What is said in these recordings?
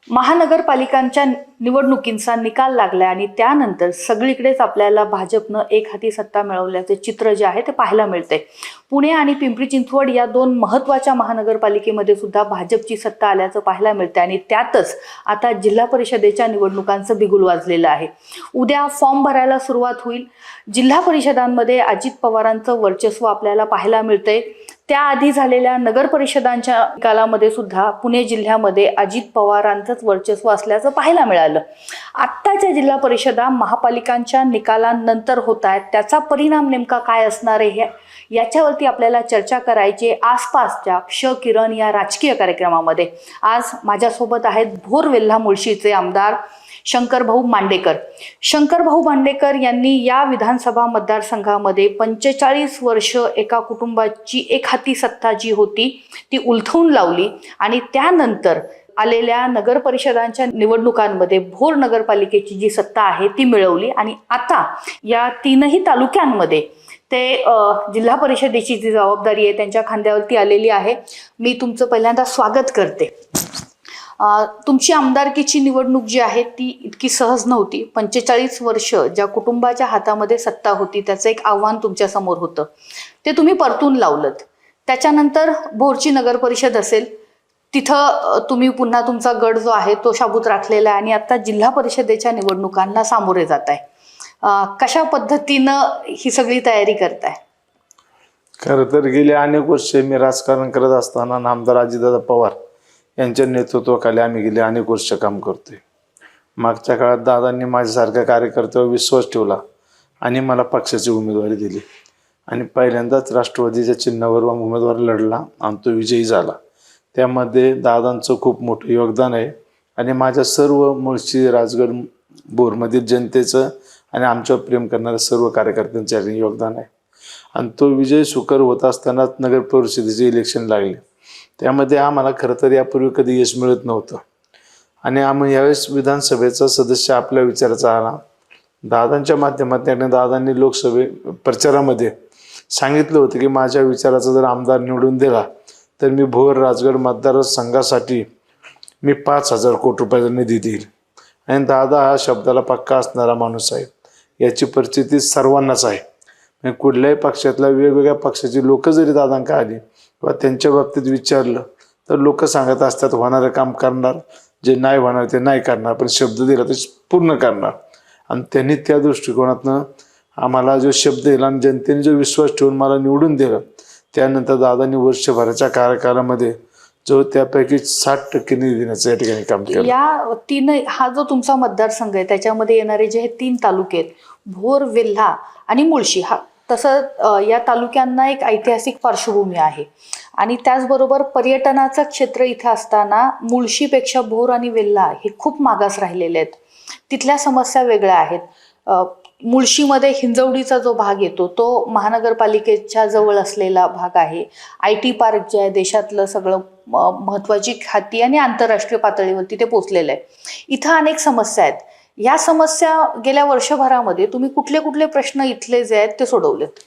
महानगरपालिकांच्या निवडणुकींचा निकाल लागला आणि त्यानंतर सगळीकडेच आपल्याला भाजपनं एक हाती सत्ता मिळवल्याचे चित्र जे आहे ते पाहायला मिळते। पुणे आणि पिंपरी चिंचवड या दोन महत्त्वाच्या महानगरपालिकेमध्ये सुद्धा भाजपची सत्ता आल्याचं पाहायला मिळते आणि त्यातच आता जिल्हा परिषदेच्या निवडणुकांचं बिगुल वाजलेलं आहे। उद्या फॉर्म भरायला सुरुवात होईल। जिल्हा परिषदांमध्ये अजित पवारांचं वर्चस्व आपल्याला पाहायला मिळतंय। त्याआधी झालेल्या नगर परिषदांच्या कालामध्ये सुद्धा पुणे जिल्ह्यामध्ये अजित पवारांचंच वर्चस्व असल्याचं पाहायला मिळालं। आत्ताच्या जिल्हा परिषदा महापालिकांच्या निकालांनंतर होत आहेत, त्याचा परिणाम नेमका काय असणार आहे याच्यावरती आपल्याला चर्चा करायची आसपासच्या क्ष किरण या राजकीय कार्यक्रमामध्ये। आज माझ्यासोबत आहेत भोर वेल्हा मुळशीचे आमदार शंकरभाऊ मांडेकर। शंकरभाऊ मांडेकर यांनी या विधानसभा मतदारसंघामध्ये 45 वर्ष एका कुटुंबाची एक हाती सत्ता जी होती ती उलथवून लावली आणि त्यानंतर आलेल्या नगर परिषदांच्या निवडणुकांमध्ये भोर नगरपालिकेची जी सत्ता आहे ती मिळवली आणि आता या तीनही तालुक्यांमध्ये ते जिल्हा परिषदेची जी जबाबदारी आहे त्यांच्या खांद्यावरती आलेली आहे। मी तुमचं पहिल्यांदा स्वागत करते। तुमची आमदारकीची निवडणूक जी आहे ती इतकी सहज नव्हती। 45 वर्ष ज्या कुटुंबाच्या हातामध्ये सत्ता होती त्याचं एक आव्हान तुमच्या समोर होतं, ते तुम्ही परतून लावलत। त्याच्यानंतर भोरची नगर परिषद असेल, तिथं तुम्ही पुन्हा तुमचा गड जो आहे तो शाबूत राखलेला आहे आणि आता जिल्हा परिषदेच्या निवडणुकांना सामोरे जात आहे। कशा पद्धतीनं ही सगळी तयारी करताय? खरं तर गेले अनेक वर्ष मी राजकारण करत असताना नामदार अजितदादा पवार यांच्या नेतृत्वाखाली आम्ही गेले अनेक वर्ष काम करतोय। मागच्या काळात दादांनी माझ्यासारख्या कार्यकर्त्यावर विश्वास ठेवला आणि मला पक्षाची उमेदवारी दिली आणि पहिल्यांदाच राष्ट्रवादीच्या चिन्हावर उमेदवार लढला आणि तो विजयी झाला। त्यामध्ये दादांचं खूप मोठं योगदान आहे आणि माझ्या सर्व मुळशी राजगड बोरमधील जनतेचं आणि आमच्यावर प्रेम करणाऱ्या सर्व कार्यकर्त्यांचं योगदान आहे। आणि तो विजय सुकर होत असतानाच नगर परिषदेचे इलेक्शन लागले। त्यामध्ये आम्हाला खरं तर यापूर्वी कधी यश मिळत नव्हतं आणि आम्ही यावेळेस विधानसभेचा सदस्य आपल्या विचाराचा आला। दादांच्या माध्यमातून दादांनी लोकसभे प्रचारामध्ये सांगितलं होतं की माझ्या विचाराचा जर आमदार निवडून दिला तर मी भोर राजगड मतदारसंघासाठी मी 5,000 कोटी रुपयाचा निधी देईल आणि दादा हा शब्दाला पक्का असणारा माणूस आहे। याची परिस्थिती सर्वांनाच आहे। कुठल्याही पक्षातल्या वेगवेगळ्या पक्षाची लोक जरी दादांका आली किंवा त्यांच्या बाबतीत विचारलं तर लोक सांगत असतात होणारं काम करणार, जे नाही होणार ते नाही करणार, पण शब्द दिला ते पूर्ण करणार। आणि त्यांनी त्या दृष्टिकोनातनं आम्हाला जो शब्द दिला आणि जनतेने जो विश्वास ठेवून मला निवडून दिलं, त्यानंतर दादांनी वर्षभराच्या कार्यकालामध्ये जो त्यापैकी 60% निधी देण्याचं या ठिकाणी काम केलं। या तीन हा जो तुमचा मतदारसंघ आहे त्याच्यामध्ये येणारे जे हे 3 तालुके आहेत भोर, वेल्हा आणि मुळशी, हा तसं या तालुक्यांना एक ऐतिहासिक पार्श्वभूमी आहे आणि त्याचबरोबर पर्यटनाचं क्षेत्र इथे असताना मुळशीपेक्षा भोर आणि वेल्हा हे खूप मागास राहिलेले आहेत। तिथल्या समस्या वेगळ्या आहेत। मुळशीमध्ये हिंजवडीचा जो भाग येतो तो महानगरपालिकेच्या जवळ असलेला भाग आहे। IT पार्क जे आहे देशातलं सगळं महत्त्वाची ख्याती आणि आंतरराष्ट्रीय पातळीवरती ते पोचलेलं आहे। इथं अनेक समस्या आहेत। या समस्या गेल्या वर्षभरामध्ये तुम्ही कुठले कुठले प्रश्न इथले जे आहेत ते सोडवलेत?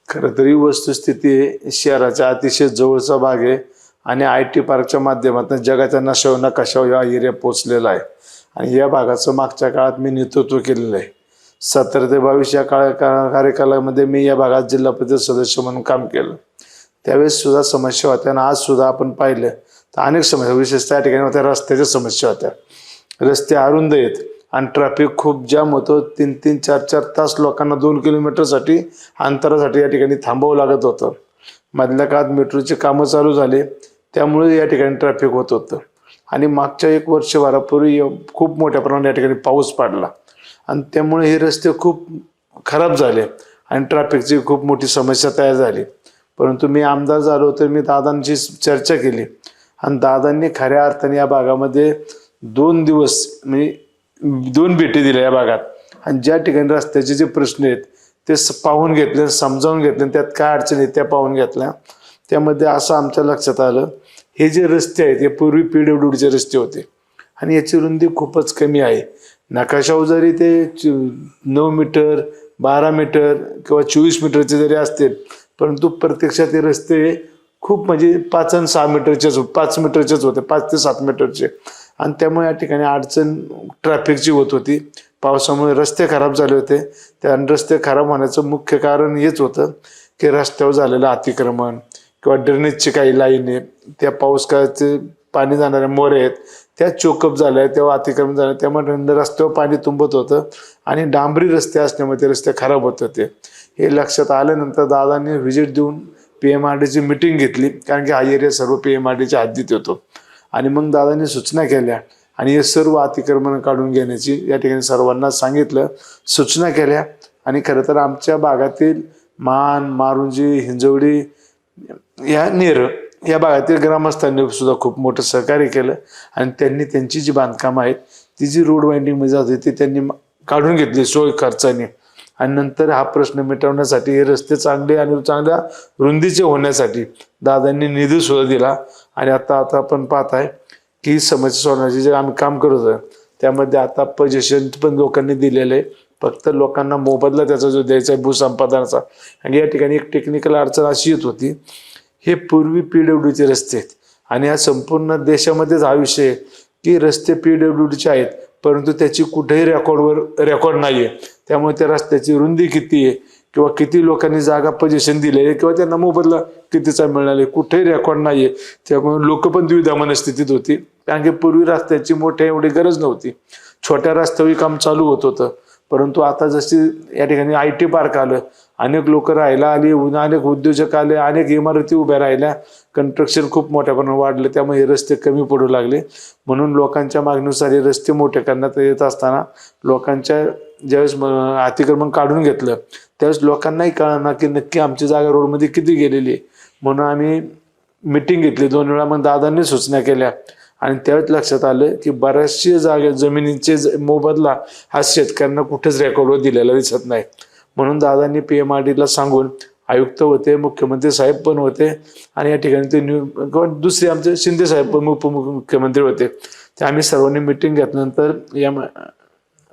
खरं तरी वस्तुस्थिती शहराच्या अतिशय जवळचा भाग आहे आणि IT पार्कच्या माध्यमातून जगाच्या नशावर नकाशावर हा एरिया पोचलेला आहे आणि या भागाचं मागच्या काळात मी नेतृत्व केलेलं आहे। 17 ते 22 या कार्यकालामध्ये मी या भागात जिल्हा परिषद सदस्य म्हणून काम केलं। त्यावेळेस सुद्धा समस्या होत्या आणि आज सुद्धा आपण पाहिलं तर अनेक समस्या, विशेषतः या ठिकाणी होत्या रस्त्याच्या समस्या होत्या। रस्ते अरुंद आहेत आणि ट्रॅफिक खूप जाम होतं। 3-3, 4-4 तास लोकांना 2 किलोमीटरसाठी अंतरासाठी या ठिकाणी थांबावं लागत होतं। मधल्या काळात मेट्रोचे कामं चालू झाले त्यामुळे या ठिकाणी ट्रॅफिक होत होतं आणि मागच्या 1 वर्षभरापूर्वी खूप मोठ्या प्रमाणात या ठिकाणी पाऊस पडला आणि त्यामुळे हे रस्ते खूप खराब झाले आणि ट्रॅफिकची खूप मोठी समस्या तयार झाली। परंतु मी आमदार झालो तर मी दादांची चर्चा केली आणि दादांनी खऱ्या अर्थाने या भागामध्ये 2 दिवस म्हणजे 2 भेटी दिल्या या भागात आणि ज्या ठिकाणी रस्त्याचे जे प्रश्न आहेत ते पाहून घेतले, समजावून घेतले, त्यात काय अडचणी आहेत त्या पाहून घेतल्या। त्यामध्ये असं आमच्या लक्षात आलं हे जे रस्ते आहेत हे पूर्वी PWDचे रस्ते होते आणि याची रुंदी खूपच कमी आहे। नकाशावर जरी ते 9 मीटर, 12 मीटर किंवा 24 मीटरचे जरी असतील परंतु प्रत्यक्षात हे रस्ते खूप म्हणजे 5 आणि 6 मीटरचेच 5 मीटरचेच होते, 5 ते 7 मीटरचे आणि त्यामुळे या ठिकाणी अडचण ट्रॅफिकची होत होती. पावसामुळे रस्ते खराब झाले होते. त्या रस्ते खराब होण्याचं मुख्य कारण हेच होतं की रस्त्यावर झालेलं अतिक्रमण किंवा ड्रेनेजची काही लाईन आहे, त्या पावसाचे पाणी जाणाऱ्या मोरे आहेत त्या चोकअप झाल्या, तेव्हा अतिक्रमण झालं, त्यामुळे रस्त्यावर पाणी तुंबत होतं आणि डांबरी रस्ते असल्यामुळे ते रस्ते खराब होत होते. हे लक्षात आल्यानंतर दादांनी व्हिजिट देऊन PMRDची मिटिंग घेतली, कारण की हा एरिया सर्व PMRDच्या हद्दीत येतो. आणि मग दादांनी सूचना केल्या आणि हे सर्व अतिक्रमण काढून घेण्याची या ठिकाणी सर्वांना सांगितलं, सूचना केल्या. आणि खरं तर आमच्या भागातील मान, मारुंजी, हिंजवडी या नेर या भागातील ग्रामस्थांनी सुद्धा खूप मोठं सहकार्य केलं आणि त्यांनी त्यांची जी बांधकामं आहेत ती जी रोड वाइंडिंगमध्ये जात होती ती त्यांनी काढून घेतली सोय खर्चाने. आणि नंतर हा प्रश्न मिटवण्यासाठी हे रस्ते चांगले आणि चांगल्या रुंदीचे होण्यासाठी दादांनी निधी सुद्धा दिला. आणि आता आपण पाहताय की समस्या सोडवण्याचे जे आम्ही काम करत होतो त्यामध्ये आता पोझिशन पण लोकांनी दिलेलं आहे. फक्त लोकांना मोबदला त्याचा जो द्यायचा आहे भूसंपादनाचा. आणि या ठिकाणी एक टेक्निकल अडचण अशी येत होती, हे पूर्वी PWDचे रस्ते आहेत आणि या संपूर्ण देशामध्येच हा विषय आहे की रस्ते PWDचे आहेत परंतु त्याची कुठेही रेकॉर्ड नाही आहे. त्यामुळे त्या रस्त्याची रुंदी किती आहे किंवा किती लोकांनी जागा पोझिशन दिली आहे किंवा त्यांना मोबदला कितीचा मिळणार आहे कुठेही रेकॉर्ड नाही आहे. त्यामुळे लोक पण द्विधा मनस्थितीत होती, कारण की पूर्वी रस्त्याची मोठ्या एवढी गरज नव्हती, छोट्या रस्त्यावर काम चालू होत होतं. परंतु आता जशी या ठिकाणी IT पार्क आलं, अनेक लोक राहायला आली, अनेक उद्योजक आले, अनेक इमारती उभ्या राहिल्या, कन्स्ट्रक्शन खूप मोठ्या प्रमाणात वाढलं, त्यामुळे हे रस्ते कमी पडू लागले. म्हणून लोकांच्या मागणीनुसार हे रस्ते मोठे करण्यात येत असताना लोकांच्या ज्यावेळेस अतिक्रमण काढून घेतलं त्यावेळेस लोकांनाही कळणार की नक्की आमची जागा रोडमध्ये किती गेलेली आहे. म्हणून आम्ही मिटिंग घेतली 2 वेळा. मग दादांनी सूचना केल्या आणि त्यावेळेस लक्षात आलं की बऱ्याचशा जागे जमिनीचे मोबदला हा शेतकऱ्यांना कुठेच रेकॉर्डवर दिलेला दिसत नाही. म्हणून दादांनी PMRDला सांगून, आयुक्त होते, मुख्यमंत्री साहेब पण होते आणि या ठिकाणी ते दुसरे आमचे शिंदे साहेब पण उपमुख्यमंत्री होते. ते आम्ही सर्वांनी मिटिंग घेतल्यानंतर या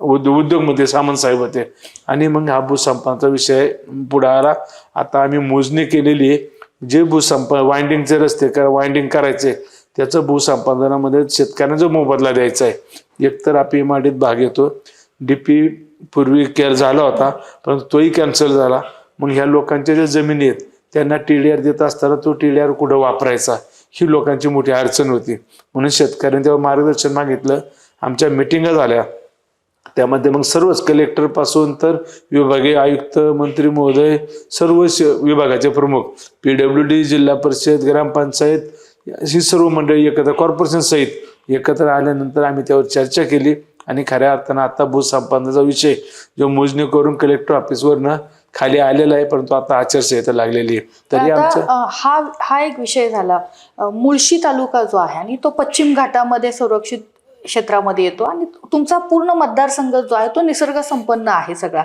उद्योगमंत्री सामंत साहेब होते आणि मग हा भूसंपादनाचा विषय पुढे आला. आता आम्ही मोजणी केलेली आहे, जे वाइंडिंगचे रस्ते वाइंडिंग करायचे त्याचं भूसंपादनामध्ये शेतकऱ्यांना जो मोबदला द्यायचा आहे, एकतर हा PMRDत भाग येतो. DP पूर्वी झाला होता परंतु तोही कॅन्सल झाला. मग ह्या लोकांच्या ज्या जमिनी आहेत त्यांना TDR देत असताना तो TDR कुठं वापरायचा ही लोकांची मोठी अडचण होती. म्हणून शेतकऱ्यांनी तेव्हा मार्गदर्शन मागितलं. आमच्या मिटिंगा झाल्या, त्यामध्ये मग सर्वच कलेक्टर पासून तर विभागीय आयुक्त, मंत्री महोदय, सर्व विभागाचे प्रमुख, PWD, जिल्हा परिषद, ग्रामपंचायत ही सर्व मंडळी एकत्र, कॉर्पोरेशन सहित एकत्र आल्यानंतर आम्ही त्यावर चर्चा केली आणि खऱ्या अर्थानं आता भूसंपादनाचा विषय जो मोजणी करून कलेक्टर ऑफिसवरनं खाली आलेला आहे, परंतु आता आचारसंहिता लागलेली आहे. तरी आमचं हा एक विषय झाला. मुळशी तालुका जो आहे आणि तो पश्चिम घाटामध्ये संरक्षित क्षेत्रामध्ये येतो आणि तुमचा पूर्ण मतदारसंघ जो आहे तो निसर्ग संपन्न आहे सगळा.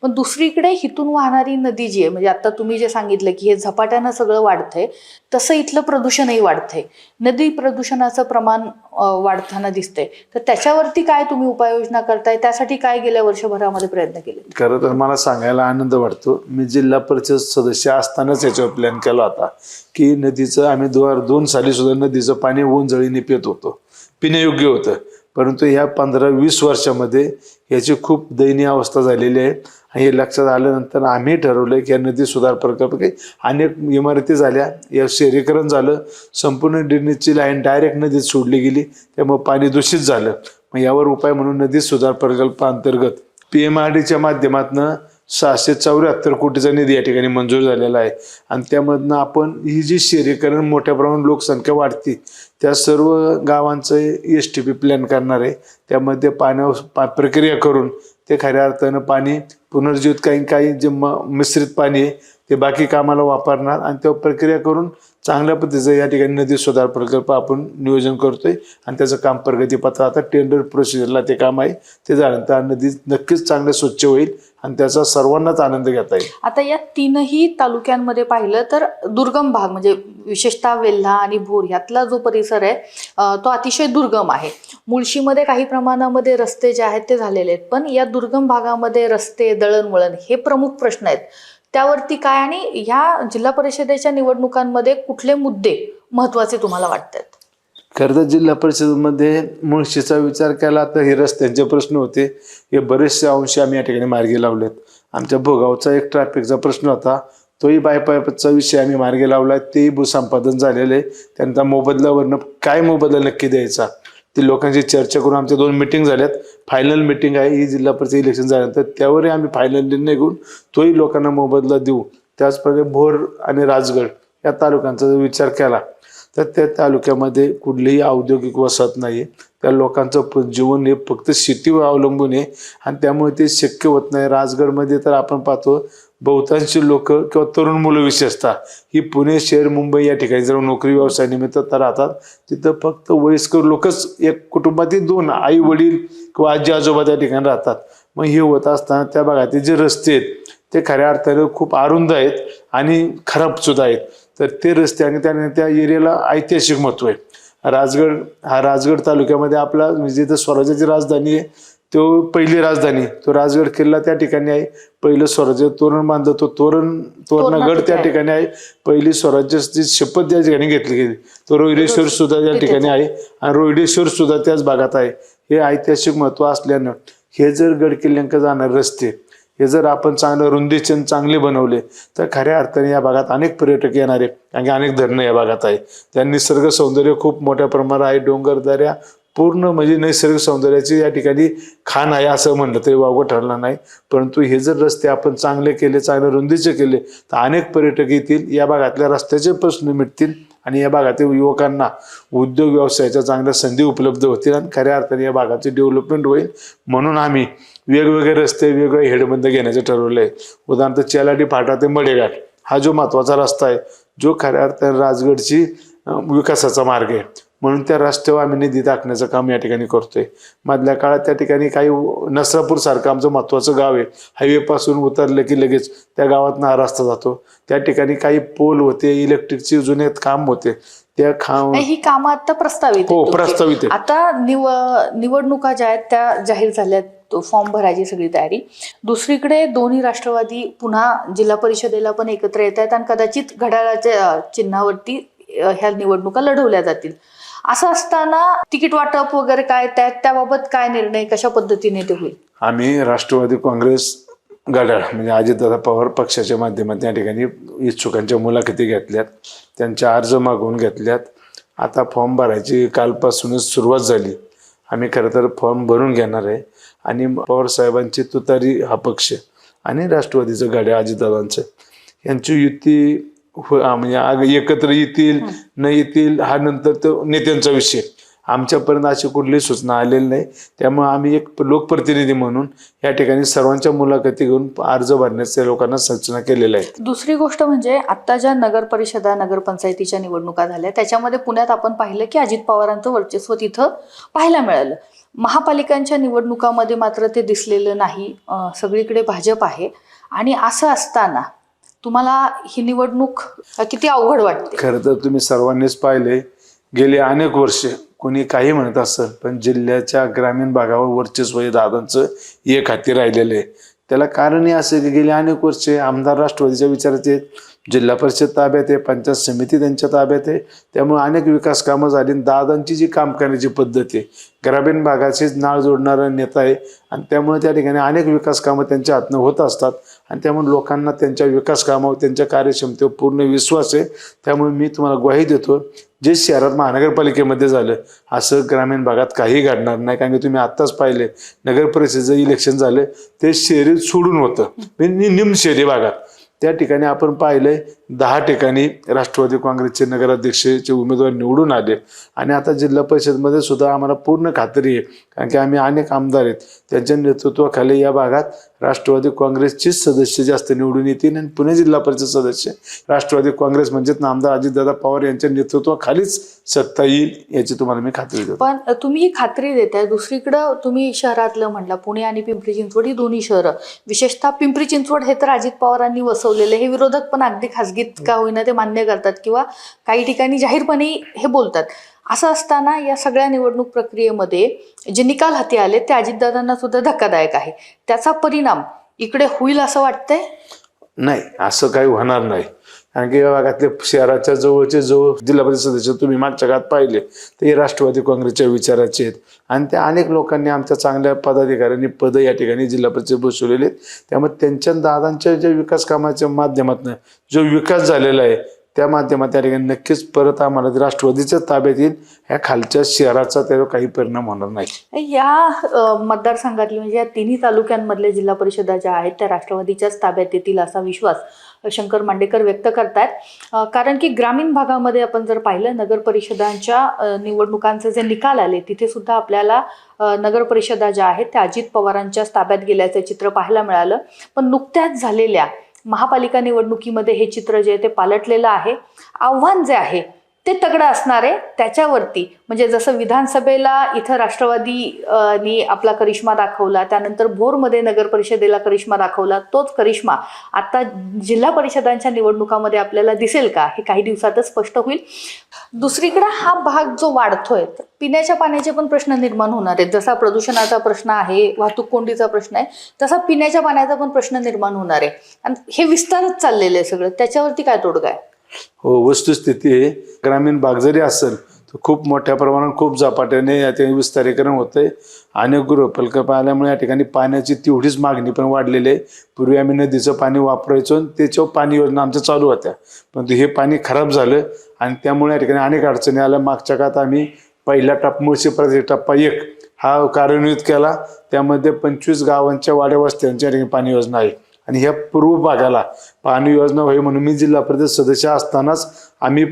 पण दुसरीकडे हिथून वाहणारी नदी जी आहे, म्हणजे आता तुम्ही जे सांगितलं की हे झपाट्यानं सगळं वाढतंय, तसं इथलं प्रदूषणही वाढतंय, नदी प्रदूषणाचं प्रमाण वाढताना दिसतंय. तर त्याच्यावरती काय तुम्ही उपाययोजना करताय, त्यासाठी काय गेल्या वर्षभरामध्ये प्रयत्न केले? खरं तर मला सांगायला आनंद वाटतो, मी जिल्हा परिषद सदस्य असतानाच याच्यावर प्लॅन केला होता की नदीचं आम्ही 2002 साली सुद्धा नदीचं पाणी ओंजळीने पित होतो, पिण्यायोग्य होतं. परंतु ह्या 15-20 वर्षामध्ये याची खूप दयनीय अवस्था झालेली आहे. आणि हे लक्षात आल्यानंतर आम्ही ठरवलं की या नदी सुधार प्रकल्प काही अनेक इमारती झाल्या, या शहरीकरण झालं, संपूर्ण ड्रेनेजची लाईन डायरेक्ट नदीत सोडली गेली, त्यामुळे पाणी दूषित झालं. मग यावर उपाय म्हणून नदी सुधार प्रकल्प अंतर्गत PMRDच्या माध्यमातून 674 कोटीचा निधी या ठिकाणी मंजूर झालेला आहे. आणि त्यामधनं आपण ही जी शहरीकरण मोठ्या प्रमाणात लोकसंख्या वाढती त्या सर्व गावांचं STP प्लॅन करणार आहे. त्यामध्ये पाण्यावर प्रक्रिया करून ते खऱ्या अर्थानं पाणी पुनर्जीवित, काही जे मिश्रित पाणी आहे ते बाकी कामाला वापरणार आणि त्यावर प्रक्रिया करून चांगल्या पद्धतीचं या ठिकाणी नदी सुधार प्रकल्प आपण नियोजन करतोय. आणि त्याचं काम प्रगतीपत्र आता टेंडर प्रोसिजरला ते काम आहे, ते झाल्यानंतर नदी नक्कीच चांगलं स्वच्छ होईल आणि त्याचा सर्वांनाच आनंद घेता येईल. आता या 3ही तालुक्यांमध्ये पाहिलं तर दुर्गम भाग, म्हणजे विशेषतः वेल्हा आणि भोर यातला जो परिसर आहे तो अतिशय दुर्गम आहे. मुळशीमध्ये काही प्रमाणामध्ये रस्ते जे आहेत ते झालेले आहेत, पण या दुर्गम भागामध्ये रस्ते, दळणवळण हे प्रमुख प्रश्न आहेत. त्यावरती काय, आणि ह्या जिल्हा परिषदेच्या निवडणुकांमध्ये कुठले मुद्दे महत्वाचे तुम्हाला वाटतात? खरं तर जिल्हा परिषदेमध्ये मुळशीचा विचार केला तर हे रस्त्यांचे प्रश्न होते, हे बरेचसे अंश आम्ही या ठिकाणी मार्गी लावलेत. आमच्या भोगावचा एक ट्रॅफिकचा प्रश्न होता, तोही बायपासचा विषय आम्ही मार्गी लावला, तेही भूसंपादन झालेलं आहे. त्यांचा मोबदल्यावरनं काय मोबदला नक्की द्यायचा ती लोकांची चर्चा करून आमच्या 2 मिटिंग झाल्यात. फायनल मिटिंग आहे ही जिल्हा परिषद इलेक्शन झाल्यानंतर, त्यावरही आम्ही फायनल निर्णय घेऊन तोही लोकांना मोबदला देऊ. त्याचप्रमाणे भोर आणि राजगड या तालुक्यांचा जर विचार केला तर त्या तालुक्यामध्ये कुठलीही औद्योगिक वसाहत नाही. त्या लोकांचं जीवन हे फक्त शेतीवर अवलंबून आहे आणि त्यामुळे ते शक्य होत नाही. राजगडमध्ये तर आपण पाहतो बहुतांशी लोक किंवा तरुण मुलं विशेषतः ही पुणे शहर, मुंबई या ठिकाणी जर नोकरी व्यवसाय निमित्त तर राहतात. तिथं फक्त वयस्कर लोकच, एक कुटुंबातील 2 आई वडील किंवा आजी आजोबा त्या ठिकाणी राहतात. मग हे होत असताना त्या भागातील जे रस्ते आहेत ते खऱ्या अर्थाने खूप अरुंद आहेत आणि खराब सुद्धा आहेत. तर ते रस्ते आणि त्या एरियाला ऐतिहासिक महत्व आहे. राजगड तालुक्यामध्ये आपला म्हणजे जिथं स्वराज्याची राजधानी आहे तो पहिली राजधानी, तो राजगड किल्ला त्या ठिकाणी आहे. पहिलं स्वराज्य तोरण बांधलं, तो तोरणगड त्या ठिकाणी आहे. पहिली स्वराज्याची शपथ त्या ठिकाणी घेतली गेली. तो रोहिडेश्वर सुद्धा त्या ठिकाणी आहे आणि रोहिडेश्वर सुद्धा त्याच भागात आहे. हे ऐतिहासिक महत्व असल्यानं हे जर गड किल्ल्यांकडे जाणारे रस्ते हे जर आपण रुंदीचे चांगले बनवले तर खऱ्या अर्थाने या भागात अनेक पर्यटक येणार आहेत. कारण अनेक धरणं या भागात आहे. त्या निसर्ग सौंदर्य खूप मोठ्या प्रमाणात आहे. डोंगरदऱ्या पूर्ण म्हणजे नैसर्गिक सौंदर्याची या ठिकाणी खाण आहे असं म्हणलं तरी वावगं ठरलं नाही. परंतु हे जर रस्ते आपण चांगले केले, चांगले रुंदीचे केले तर अनेक पर्यटक येतील. या भागातल्या रस्त्याचे प्रश्न मिटतील आणि या भागातील युवकांना उद्योग व्यवसायाच्या चांगल्या संधी उपलब्ध होतील आणि खऱ्या अर्थाने या भागाची डेव्हलपमेंट होईल. म्हणून आम्ही वेगवेगळे रस्ते वेगवेगळे हेडबंद घेण्याचं ठरवलं आहे. उदाहरणार्थ चेलाडी फाटा ते मडेघाट हा जो महत्त्वाचा रस्ता आहे, जो खऱ्या अर्थाने राजगडची विकासाचा मार्ग आहे, म्हणून त्या रस्त्यावर आम्ही निधी टाकण्याचं काम या ठिकाणी करतोय. मधल्या काळात त्या ठिकाणी काही नसरापूर सारखं आमचं महत्त्वाचं गाव आहे, हायवे पासून उतरलं की लगेच त्या गावात हा रस्ता जातो. त्या ठिकाणी काही पोल होते, इलेक्ट्रिकचे जुने काम होते, त्या ही कामं आता प्रस्तावित हो प्रस्तावित आहे. आता निवडणुका ज्या आहेत त्या जाहीर झाल्यात, फॉर्म भरायची सगळी तयारी. दुसरीकडे दोन्ही राष्ट्रवादी पुन्हा जिल्हा परिषदेला पण एकत्र येत आहेत आणि कदाचित घड्याळाच्या चिन्हावरती ह्या निवडणुका लढवल्या जातील. असं असताना तिकीट वाटप वगैरे काय त्याबाबत काय निर्णय, कशा पद्धतीने ते होईल? आम्ही राष्ट्रवादी काँग्रेस घड्याळ म्हणजे अजितदादा पवार पक्षाच्या माध्यमातून या ठिकाणी इच्छुकांच्या मुलाखती घेतल्यात, त्यांच्या अर्ज मागवून घेतल्यात. आता फॉर्म भरायची कालपासूनच सुरुवात झाली. आम्ही खरं तर फॉर्म भरून घेणार आहे आणि पवार साहेबांची तुतारी हा पक्ष आणि राष्ट्रवादीचं घड्याळ अजितदादांचं यांची युती म्हणजे एकत्र येतील न येतील हा नंतर तो नेत्यांचा विषय. आमच्यापर्यंत अशी कुठलीही सूचना आलेली नाही. त्यामुळे आम्ही एक लोकप्रतिनिधी म्हणून या ठिकाणी सर्वांच्या मुलाखती घेऊन अर्ज भरण्याच्या लोकांना सूचना केलेल्या आहेत. दुसरी गोष्ट म्हणजे आता ज्या नगर परिषदा नगरपंचायतीच्या निवडणुका झाल्या त्याच्यामध्ये पुण्यात आपण पाहिलं की अजित पवारांचं वर्चस्व तिथं पाहायला मिळालं. महापालिकांच्या निवडणुकामध्ये मात्र ते दिसलेलं नाही. सगळीकडे भाजप आहे आणि असं असताना तुम्हाला ही निवडणूक किती अवघड वाटते? खरं तर तुम्ही सर्वांनीच पाहिले, गेली अनेक वर्षे कोणी काही म्हणत असेल पण जिल्ह्याच्या ग्रामीण भागावर वर्चस्व हे दादांचं एक हाती राहिलेलं आहे. त्याला कारणही असं की गेली अनेक वर्षे आमदार राष्ट्रवादीच्या विचाराचे, जिल्हा परिषद ताब्यात आहे, पंचायत समिती त्यांच्या ताब्यात आहे. त्यामुळे अनेक विकास कामं झाली. दादांची जी काम करण्याची पद्धत आहे, ग्रामीण भागाचीच नाळ जोडणारा नेता आहे आणि त्यामुळे त्या ठिकाणी अनेक विकास कामं त्यांच्या हातनं होत असतात आणि त्यामुळे लोकांना त्यांच्या विकास कामावर, त्यांच्या कार्यक्षमतेवर पूर्ण विश्वास आहे. त्यामुळे मी तुम्हाला ग्वाही देतो, जे शहरात महानगरपालिकेमध्ये झालं असं ग्रामीण भागात काही घडणार नाही. कारण की तुम्ही आत्ताच पाहिले नगर परिषदेचं इलेक्शन झालं ते शहरी सोडून होतं निम शहरी भागात. त्या ठिकाणी आपण पाहिलंय 10 ठिकाणी राष्ट्रवादी काँग्रेसचे नगराध्यक्षचे उमेदवार निवडून आले आणि आता जिल्हा परिषदमध्ये सुद्धा आम्हाला पूर्ण खात्री आहे, कारण की आम्ही अनेक आमदार आहेत त्यांच्या नेतृत्वाखाली या भागात राष्ट्रवादी काँग्रेसचेच सदस्य जास्त निवडून येतील आणि पुणे जिल्हा परिषद सदस्य राष्ट्रवादी काँग्रेस म्हणजेच आमदार अजितदादा पवार यांच्या नेतृत्वाखालीच सत्ता येईल याची तुम्हाला मी खात्री देतो. पण तुम्ही ही खात्री देताय. दुसरीकडं तुम्ही शहरातलं म्हणला, पुणे आणि पिंपरी चिंचवड ही दोन्ही शहरं, विशेषतः पिंपरी चिंचवड हे तर अजित पवारांनी वसवलेले, हे विरोधक पण अगदी खासगीत का होईना ते मान्य करतात किंवा काही ठिकाणी जाहीरपणे हे बोलतात. असं असताना या सगळ्या निवडणूक प्रक्रियेमध्ये जे निकाल हाती आले ते अजितदादांना सुद्धा धक्कादायक आहे. त्याचा परिणाम इकडे होईल असं वाटतंय? नाही, असं काही होणार नाही. कारण की या भागातले शहराच्या जवळचे जवळ जिल्हा परिषद सदस्य तुम्ही मागच्या काळात पाहिले ते राष्ट्रवादी काँग्रेसच्या विचाराचे आहेत आणि त्या अनेक लोकांनी आमच्या चांगल्या पदाधिकाऱ्यांनी पद या ठिकाणी जिल्हा परिषद बसवलेले आहेत. त्यामुळे त्यांच्या दादांच्या ज्या विकास कामाच्या माध्यमातून जो विकास झालेला आहे त्या माध्यमात त्या ठिकाणी नक्कीच परत आम्हाला राष्ट्रवादीच्या ताब्यात येईल. ह्या खालच्या शहराचा त्यावर काही परिणाम होणार नाही. या मतदारसंघातली म्हणजे या तिन्ही तालुक्यांमधल्या जिल्हा परिषदा ज्या आहेत त्या राष्ट्रवादीच्याच ताब्यात येतील असा विश्वास शंकर मांडेकर व्यक्त करतायत. कारण की ग्रामीण भागामध्ये आपण जर पाहिलं नगर परिषदांच्या निवडणुकांचे जे निकाल आले तिथे सुद्धा आपल्याला नगर परिषदा ज्या आहेत त्या अजित पवारांच्याच ताब्यात गेल्याचं चित्र पाहायला मिळालं. पण नुकत्याच झालेल्या महापालिका निवडणुकीमध्ये हे चित्र जे आहे ते पालटलेलं आहे. आव्हान जे आहे ते तगडं असणार आहे त्याच्यावरती. म्हणजे जसं विधानसभेला इथं राष्ट्रवादीनी आपला करिश्मा दाखवला, त्यानंतर भोरमध्ये नगर परिषदेला करिश्मा दाखवला, तोच करिश्मा आता जिल्हा परिषदांच्या निवडणुकामध्ये आपल्याला दिसेल का हे काही दिवसातच स्पष्ट होईल. दुसरीकडे हा भाग जो वाढतोय तर पिण्याच्या पाण्याचे पण प्रश्न निर्माण होणार आहेत. जसा प्रदूषणाचा प्रश्न आहे, वाहतूक कोंडीचा प्रश्न आहे, तसा पिण्याच्या पाण्याचा पण प्रश्न निर्माण होणार आहे. आणि हे विस्तारच चाललेलं आहे सगळं. त्याच्यावरती काय तोडगा आहे? हो, वस्तुस्थिती आहे ग्रामीण भाग जरी असेल तर खूप मोठ्या प्रमाणात खूप झपाट्याने या ठिकाणी विस्तारीकरण होतंय. अनेक गृहप्रकल्प आल्यामुळे या ठिकाणी पाण्याची तेवढीच मागणी पण वाढलेली आहे. पूर्वी आम्ही नदीचं पाणी वापरायचो आणि त्याच्यावर पाणी योजना आमच्या चालू होत्या, परंतु हे पाणी खराब झालं आणि त्यामुळे या ठिकाणी अनेक अडचणी आल्या. मागच्या काळात आम्ही पहिला मुळशी प्रादेशिक टप्पा 1 हा कार्यान्वित केला. त्यामध्ये 25 गावांच्या वाड्या वस्त्यांच्या ठिकाणी पाणी योजना आहे आणि ह्या पूर्व भागाला पाणी योजना होईल म्हणून मी जिल्हा परिषद सदस्य असतानाच आम्ही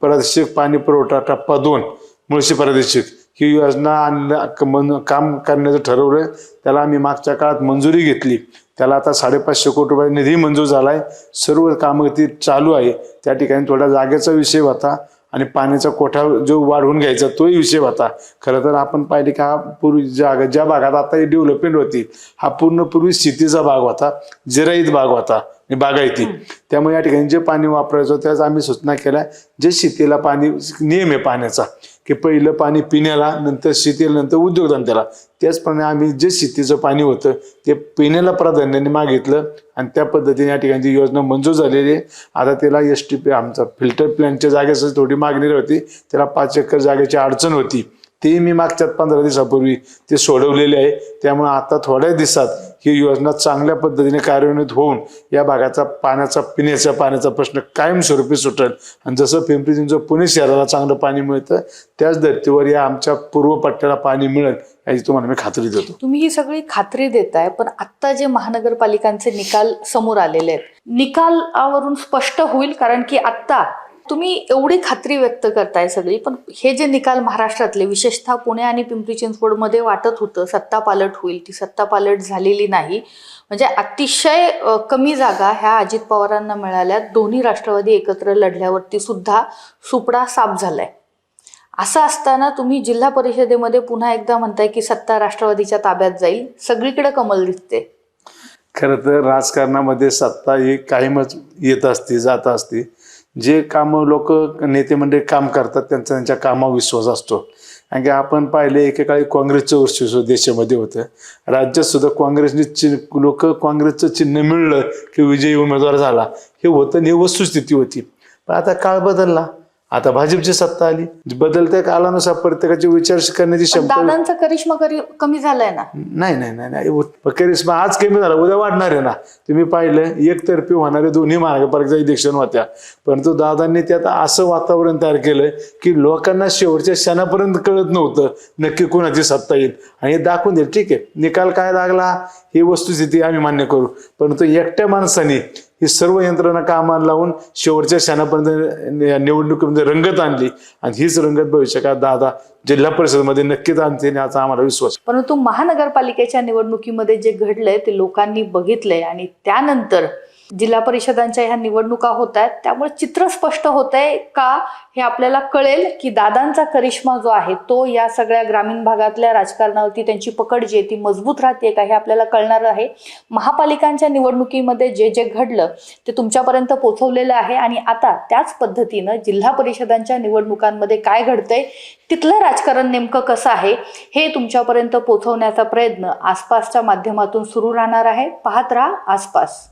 प्रादेशिक पाणी पुरवठा टप्पा 2 मुळशी प्रादेशिक ही योजना काम करण्याचं ठरवलं. त्याला आम्ही मागच्या काळात मंजुरी घेतली. त्याला आता 550 कोटी रुपये निधी मंजूर झाला आहे. सर्व कामं ती चालू आहे. त्या ठिकाणी थोडा जागेचा विषय होता आणि पाण्याचा कोठा जो वाढवून घ्यायचा तोही विषय होता. खरं तर आपण पाहिले की हा पूर्वी ज्या भागात आता ही डेव्हलपमेंट होती हा पूर्वी शेतीचा भाग होता, जिरायत भाग होता, बागायती. त्यामुळे या ठिकाणी जे पाणी वापरायचं त्याच आम्ही सूचना केल्या. जे शेतीला पाणी नियम आहे पाण्याचा की पहिलं पाणी पिण्याला, नंतर शेतीला, नंतर उद्योगधंद्याला. त्याचप्रमाणे आम्ही जे शेतीचं पाणी होतं ते पिण्याला प्राधान्याने मागितलं आणि त्या पद्धतीने या ठिकाणी योजना मंजूर झालेली आहे. आता त्याला STP आमचा फिल्टर प्लॅन्टच्या जागेची थोडी मागणी होती, त्याला 5 एकर जागेची अडचण होती. ते मी मागच्या 15 दिवसापूर्वी ते सोडवलेले आहे. त्यामुळे आता थोड्या दिवसात ही योजना चांगल्या पद्धतीने कार्यान्वित होऊन या भागाचा पिण्याच्या पाण्याचा प्रश्न कायमस्वरूपी सुटेल. आणि जसं पिंपरी चिंचवड पुणे शहराला चांगलं पाणी मिळतं त्याच धर्तीवर या आमच्या पूर्व पट्ट्याला पाणी मिळेल याची तुम्हाला मी खात्री देतो. तुम्ही ही सगळी खात्री देताय, पण आता जे महानगरपालिकांचे निकाल समोर आलेले आहेत निकालावरून स्पष्ट होईल. कारण की आता तुम्ही एवढी खात्री व्यक्त करताय सगळी, पण हे जे निकाल महाराष्ट्रातले विशेषतः पुणे आणि पिंपरी चिंचवडमध्ये वाटत होतं सत्ता पालट होईल, ती सत्ता पालट झालेली नाही. म्हणजे अतिशय कमी जागा ह्या अजित पवारांना मिळाल्या. दोन्ही राष्ट्रवादी एकत्र लढल्यावरती सुद्धा सुपडा साफ झालाय. असं असताना तुम्ही जिल्हा परिषदेमध्ये पुन्हा एकदा म्हणताय की सत्ता राष्ट्रवादीच्या ताब्यात जाईल. सगळीकडे कमल दिसते. खरं तर राजकारणामध्ये सत्ता ही कायमच येत असते जात असते. जे काम लोक नेते मंडळी काम करतात त्यांच्या कामावर विश्वास असतो. कारण की आपण पाहिले एकेकाळी काँग्रेसचं वर्चस्व देशामध्ये होतं. राज्यात सुद्धा काँग्रेसने लोक काँग्रेसचं चिन्ह मिळलं की विजयी उमेदवार झाला हे होतं आणि ही वस्तुस्थिती होती. पण आता काळ बदलला, आता भाजपची सत्ता आली. बदलत्या काळानुसार प्रत्येकाचे विचार करण्याची क्षमता. दादांचा करिश्मा कमी झालाय ना? नाही करिश्मा आज कमी झाला, उद्या वाढणार आहे ना. तुम्ही पाहिलं एकतर्फी होणारे दोन्ही महानगरपालिका इलेक्शन होत्या, परंतु दादांनी त्यात असं वातावरण तयार केलं की लोकांना शेवटच्या क्षणापर्यंत कळत नव्हतं नक्की कोणाची सत्ता येईल. आणि हे दाखवून दिलं. ठीक आहे, निकाल काय लागला ही वस्तुस्थिती आम्ही मान्य करू, परंतु एकट्या माणसाने ही सर्व यंत्रणा कामाला लावून शेवटच्या क्षणापर्यंत निवडणुकीमध्ये रंगत आणली आणि हीच रंगत भविष्यकाळात दादा जिल्हा परिषदेमध्ये नक्कीच आणते याचा आम्हाला विश्वास. परंतु महानगरपालिकेच्या निवडणुकीमध्ये जे घडलंय ते लोकांनी बघितलंय आणि त्यानंतर जिल्हा परिषदांच्या ह्या निवडणुका होत आहेत. त्यामुळे चित्र स्पष्ट होत आहे का हे आपल्याला कळेल की दादांचा करिश्मा जो आहे तो या सगळ्या ग्रामीण भागातल्या राजकारणावरती त्यांची पकड जी आहे ती मजबूत राहते का हे आपल्याला कळणार आहे. महापालिकांच्या निवडणुकीमध्ये जे जे घडलं ते तुमच्यापर्यंत पोहोचवलेलं आहे आणि आता त्याच पद्धतीनं जिल्हा परिषदांच्या निवडणुकांमध्ये काय घडतंय तिथलं राजकारण नेमकं कसं आहे हे तुमच्यापर्यंत पोहोचवण्याचा प्रयत्न आसपासच्या माध्यमातून सुरू राहणार आहे. पाहत राहा आसपास.